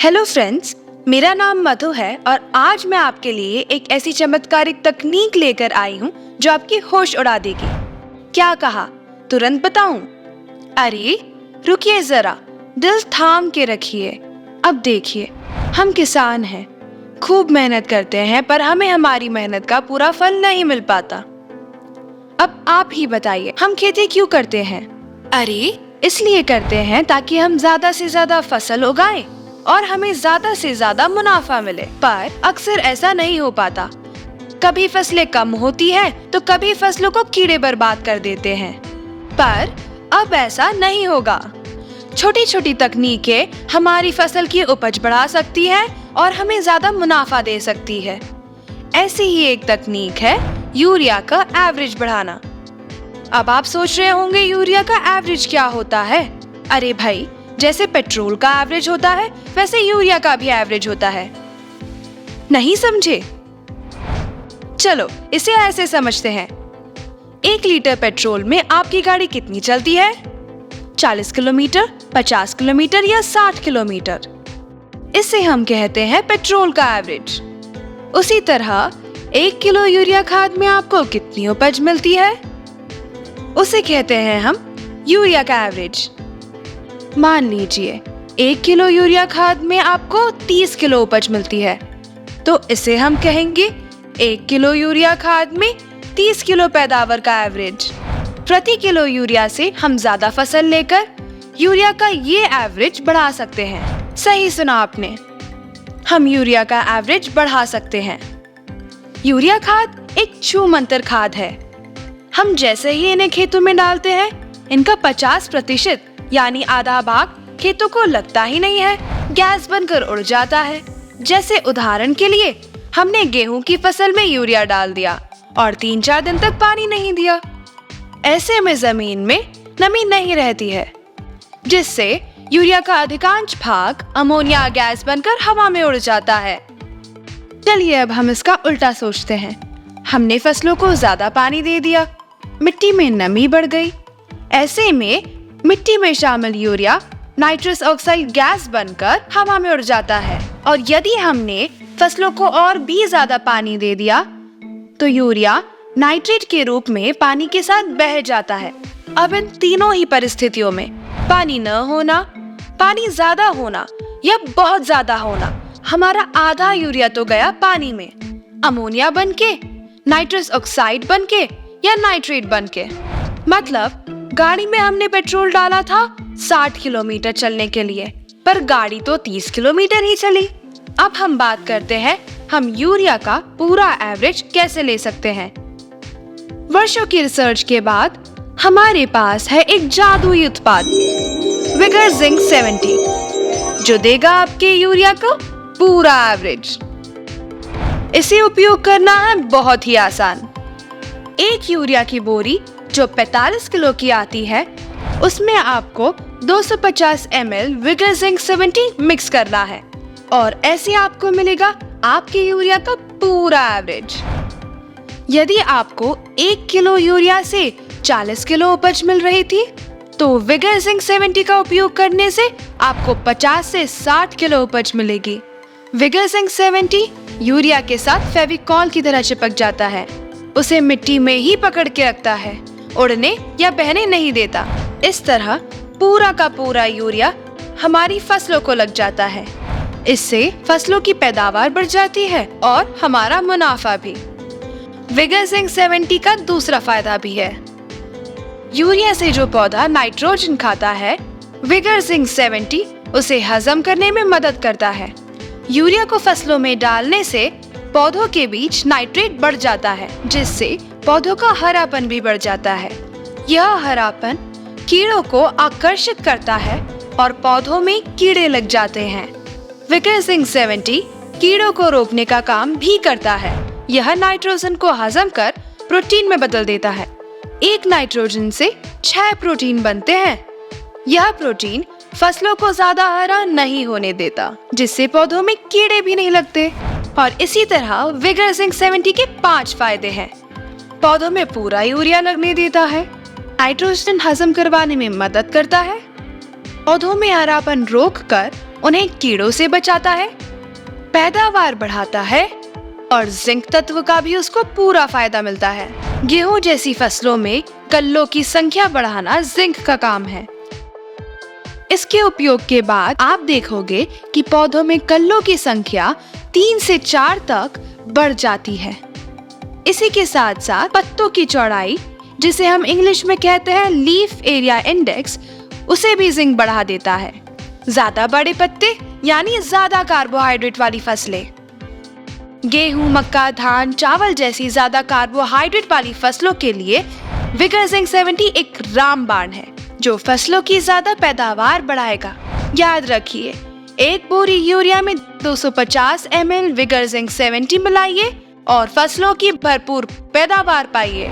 Hello friends, मेरा नाम मधु है और आज मैं आपके लिए एक ऐसी चमत्कारिक तकनीक लेकर आई हूँ जो आपकी होश उड़ा देगी। क्या कहा? तुरंत बताऊं? अरे रुकिए जरा, दिल थाम के रखिए। अब देखिए, हम किसान हैं, खूब मेहनत करते हैं पर हमें हमारी मेहनत का पूरा फल नहीं मिल पाता। अब आप ही बताइए, हम खेती क्यों करते हैं? अरे इसलिए करते हैं ताकि हम ज्यादा से ज्यादा फसल उगाएं और हमें ज्यादा से ज्यादा मुनाफा मिले। पर अक्सर ऐसा नहीं हो पाता। कभी फसलें कम होती हैं, तो कभी फसलों को कीड़े बर्बाद कर देते हैं। पर अब ऐसा नहीं होगा। छोटी छोटी तकनीकें हमारी फसल की उपज बढ़ा सकती हैं और हमें ज्यादा मुनाफा दे सकती है। ऐसी ही एक तकनीक है यूरिया का एवरेज बढ़ाना। अब आप सोच रहे होंगे यूरिया का एवरेज क्या होता है? अरे भाई, जैसे पेट्रोल का एवरेज होता है वैसे यूरिया का भी एवरेज होता है। नहीं समझे? चलो इसे ऐसे समझते हैं। 1 लीटर पेट्रोल में आपकी गाड़ी कितनी चलती है? 40 किलोमीटर, 50 किलोमीटर या 60 किलोमीटर। इसे हम कहते हैं पेट्रोल का एवरेज। उसी तरह 1 किलो यूरिया खाद में आपको कितनी उपज मिलती है? उसे कहते हैं हम यूरिया का एवरेज। मान लीजिए 1 किलो यूरिया खाद में आपको 30 किलो उपज मिलती है, तो इसे हम कहेंगे 1 किलो यूरिया खाद में 30 किलो पैदावार का एवरेज। प्रति किलो यूरिया से हम ज्यादा फसल लेकर यूरिया का ये एवरेज बढ़ा सकते हैं। सही सुना आपने, हम यूरिया का एवरेज बढ़ा सकते हैं। यूरिया खाद एक छूमंतर खाद है। हम जैसे ही इन्हें खेतों में डालते हैं, इनका 50% यानी आधा भाग खेतों को लगता ही नहीं है, गैस बनकर उड़ जाता है। जैसे उदाहरण के लिए, हमने गेहूं की फसल में यूरिया डाल दिया और 3-4 दिन तक पानी नहीं दिया। ऐसे में जमीन में नमी नहीं रहती है, जिससे यूरिया का अधिकांश भाग अमोनिया गैस बनकर हवा में उड़ जाता है। चलिए अब हम इसका उल्टा सोचते हैं। हमने फसलों को ज्यादा पानी दे दिया, मिट्टी में नमी बढ़ गई। ऐसे में मिट्टी में शामिल यूरिया नाइट्रस ऑक्साइड गैस बनकर हवा में उड़ जाता है। और यदि हमने फसलों को और भी ज्यादा पानी दे दिया, तो यूरिया नाइट्रेट के रूप में पानी के साथ बह जाता है। अब इन तीनों ही परिस्थितियों में पानी न होना, पानी ज्यादा होना या बहुत ज्यादा होना, हमारा आधा यूरिया तो गया पानी में, अमोनिया बनके, नाइट्रस ऑक्साइड बनके या नाइट्रेट बनके। मतलब गाड़ी में हमने पेट्रोल डाला था 60 किलोमीटर चलने के लिए, पर गाड़ी तो 30 किलोमीटर ही चली। अब हम बात करते हैं हम यूरिया का पूरा एवरेज कैसे ले सकते हैं। वर्षों की रिसर्च के बाद हमारे पास है एक जादुई उत्पाद, विगर जिंक 70, जो देगा आपके यूरिया का पूरा एवरेज। इसे उपयोग करना है बहुत ही आसान। एक यूरिया की बोरी जो 45 किलो की आती है, उसमें आपको 250 ml विगर जिंक 70 मिक्स करना है और ऐसे आपको मिलेगा आपके यूरिया का पूरा एवरेज। यदि आपको 1 किलो यूरिया से 40 किलो उपज मिल रही थी, तो विगर जिंक 70 का उपयोग करने से आपको 50 से 60 किलो उपज मिलेगी। विगर जिंक 70 यूरिया के साथ फेविकॉल की तरह चिपक जाता है, उसे मिट्टी में ही पकड़ के रखता है, उड़ने या बहने नहीं देता। इस तरह पूरा का पूरा यूरिया हमारी फसलों को लग जाता है। इससे फसलों की पैदावार बढ़ जाती है और हमारा मुनाफा भी। विगर जिंक 70 का दूसरा फायदा भी है। यूरिया से जो पौधा नाइट्रोजन खाता है, विगर जिंक 70 उसे हजम करने में मदद करता है। यूरिया को फसलों में डालने से पौधों के बीच नाइट्रेट बढ़ जाता है, जिससे पौधों का हरापन भी बढ़ जाता है। यह हरापन कीड़ों को आकर्षित करता है और पौधों में कीड़े लग जाते हैं। विगर जिंक 70 कीड़ों को रोकने का काम भी करता है। यह नाइट्रोजन को हजम कर प्रोटीन में बदल देता है। एक नाइट्रोजन से 6 प्रोटीन बनते हैं। यह प्रोटीन फसलों को ज्यादा हरा नहीं होने देता, जिससे पौधों में कीड़े भी नहीं लगते। और इसी तरह विगर जिंक 70 के 5 फायदे हैं। पौधों में पूरा यूरिया लगने देता है, नाइट्रोजन हजम करवाने में मदद करता है, पौधों में हरापन रोककर उन्हें कीड़ों से बचाता है, पैदावार बढ़ाता है और जिंक तत्व का भी उसको पूरा फायदा मिलता है। गेहूं जैसी फसलों में कल्लों की संख्या बढ़ाना जिंक का काम है। इसके उपयोग के बाद आप देखोगे कि पौधों में कल्लों की संख्या 3 से 4 तक बढ़ जाती है। इसी के साथ साथ पत्तों की चौड़ाई, जिसे हम इंग्लिश में कहते हैं लीफ एरिया इंडेक्स, उसे भी जिंक बढ़ा देता है। ज्यादा बड़े पत्ते यानी ज्यादा कार्बोहाइड्रेट वाली फसलें। गेहूं, मक्का, धान, चावल जैसी ज्यादा कार्बोहाइड्रेट वाली फसलों के लिए विगर जिंक 70 एक रामबाण है जो फसलों की ज्यादा पैदावार बढ़ाएगा। याद रखिए, एक बोरी यूरिया में 250 ml विगर जिंक 70 मिलाइए और फसलों की भरपूर पैदावार पाइए।